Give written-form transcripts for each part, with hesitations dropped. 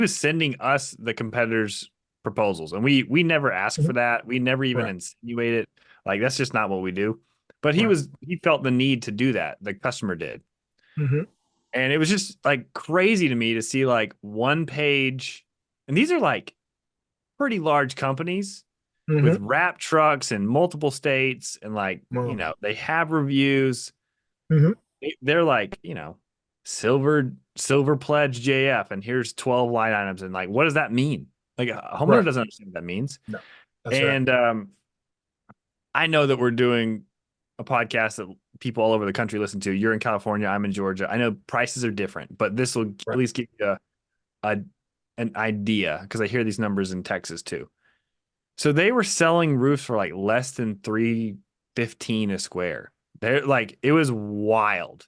was sending us the competitors' proposals, and we never asked for Mhm. that. We never even Right. insinuated like that's just not what we do. But Right. he felt the need to do that. The customer did. Hmm. And it was just like crazy to me to see like one page, and these are like pretty large companies with Hmm. wrap trucks in multiple states, and like, Well, they have reviews. hmm. They're like, silver pledge JF, and here's 12 line items. And like, what does that mean? Like a homeowner Right. doesn't understand what that means. No, that's right. And I know that we're doing a podcast that people all over the country listen to. You're in California, I'm in Georgia. I know prices are different, but this will at Right. least give you a an idea, because I hear these numbers in Texas too. So they were selling roofs for like less than 315 a square. They're like, it was wild.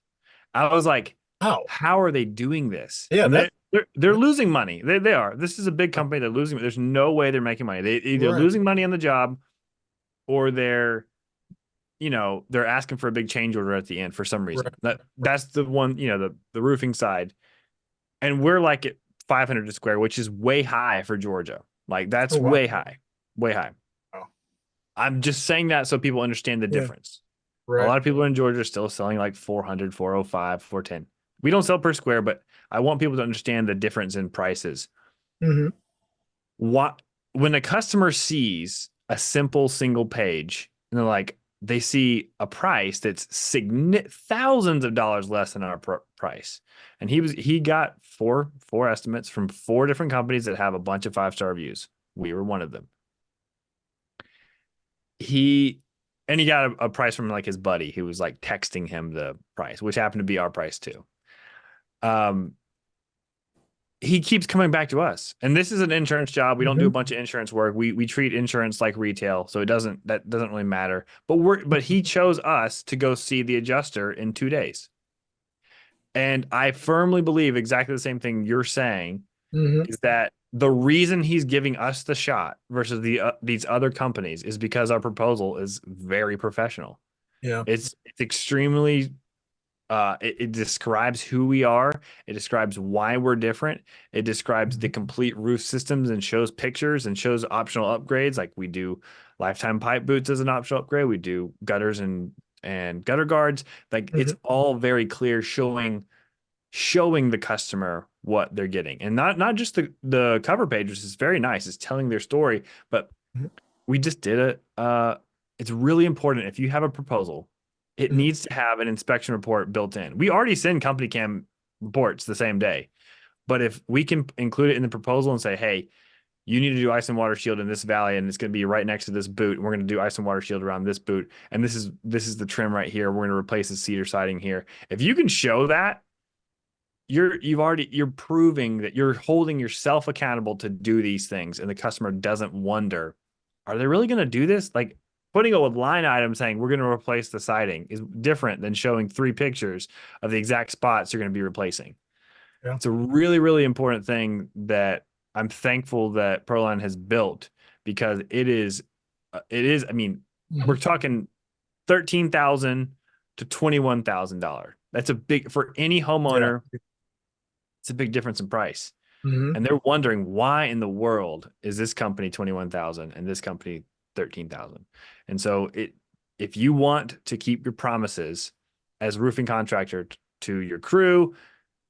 I was like, Oh, how are they doing this? yeah, And that, they're losing money. They are. This is a big right. company. They're losing. There's no way they're making money. They either Right. losing money on the job, or they're asking for a big change order at the end for some Right. reason. That's the one, the roofing side. And we're like at 500 a square, which is way high for Georgia. Like Oh, that's wow. way high. Way high. Wow. I'm just saying that so people understand the Yeah. difference. A Right. lot of people in Georgia are still selling like 400, 405, 410. We don't sell per square, but I want people to understand the difference in prices. Hmm. What When a customer sees a simple single page, and they see a price that's thousands of dollars less than our price. And he got four estimates from four different companies that have a bunch of 5-star reviews. We were one of them. he he got a price from like his buddy who was like texting him the price, which happened to be our price too. Um, he keeps coming back to us, and this is an insurance job. We don't do a Hmm. bunch of insurance work. We treat insurance like retail, so that doesn't really matter. But he chose us to go see the adjuster in 2 days, and I firmly believe exactly the same thing you're saying, Hmm. is that the reason he's giving us the shot versus these other companies is because our proposal is very professional. Yeah. It's extremely it describes who we are. It describes why we're different. It describes the Hmm. complete roof systems and shows pictures and shows optional upgrades. Like we do lifetime pipe boots as an optional upgrade. We do gutters and gutter guards. Like it's Hmm. all very clear, showing the customer what they're getting. And not just the cover page, which is very nice. It's telling their story, but we just did it. It's really important. If you have a proposal, it Hmm. needs to have an inspection report built in. We already send company cam reports the same day, but if we can include it in the proposal and say, hey, you need to do ice and water shield in this valley, and it's going to be right next to this boot. And we're going to do ice and water shield around this boot, and this is the trim right here. We're going to replace the cedar siding here. If you can show that, you're proving that you're holding yourself accountable to do these things, and the customer doesn't wonder, are they really going to do this? Like putting it with line items saying we're going to replace the siding is different than showing 3 pictures of the exact spots you're going to be replacing. Yeah. It's a really, really important thing that I'm thankful that Proline has built, because I mean, Hmm. we're talking 13,000 to $21,000. That's a big, for any Yeah. homeowner, it's a big difference in price. Hmm. And they're wondering, why in the world is this company 21,000 and this company 13,000? And so if you want to keep your promises as a roofing contractor to your crew,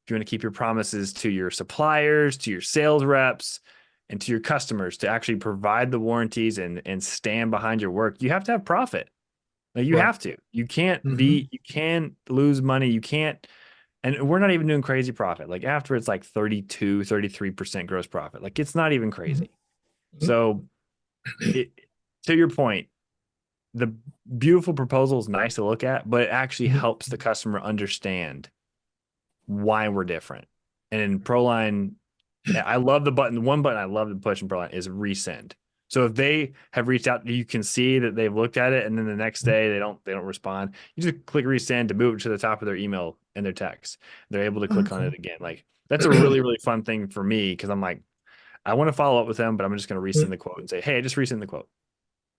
if you want to keep your promises to your suppliers, to your sales reps, and to your customers, to actually provide the warranties and stand behind your work, you have to have profit. Like you Right. have to. You can't lose money. You can't, and we're not even doing crazy profit. Like after it's like 32, 33% gross profit. Like it's not even Hmm. crazy. So it, to your point, the beautiful proposal is nice to look at, but it actually Hmm. helps the customer understand why we're different. And in Proline, I love the button. The one button I love to push in Proline is resend. So if they have reached out, you can see that they've looked at it, and then the next day they don't respond. You just click resend to move it to the top of their email and their text. They're able to click on it Okay. again. Like that's a really, really fun thing for me, because I'm like, I want to follow up with them, but I'm just going to resend the quote and say, hey, I just resend the quote.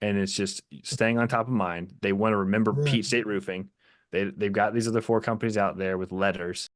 And it's just staying on top of mind. They want to remember Right. Peach State Roofing. They've got these other four companies out there with letters.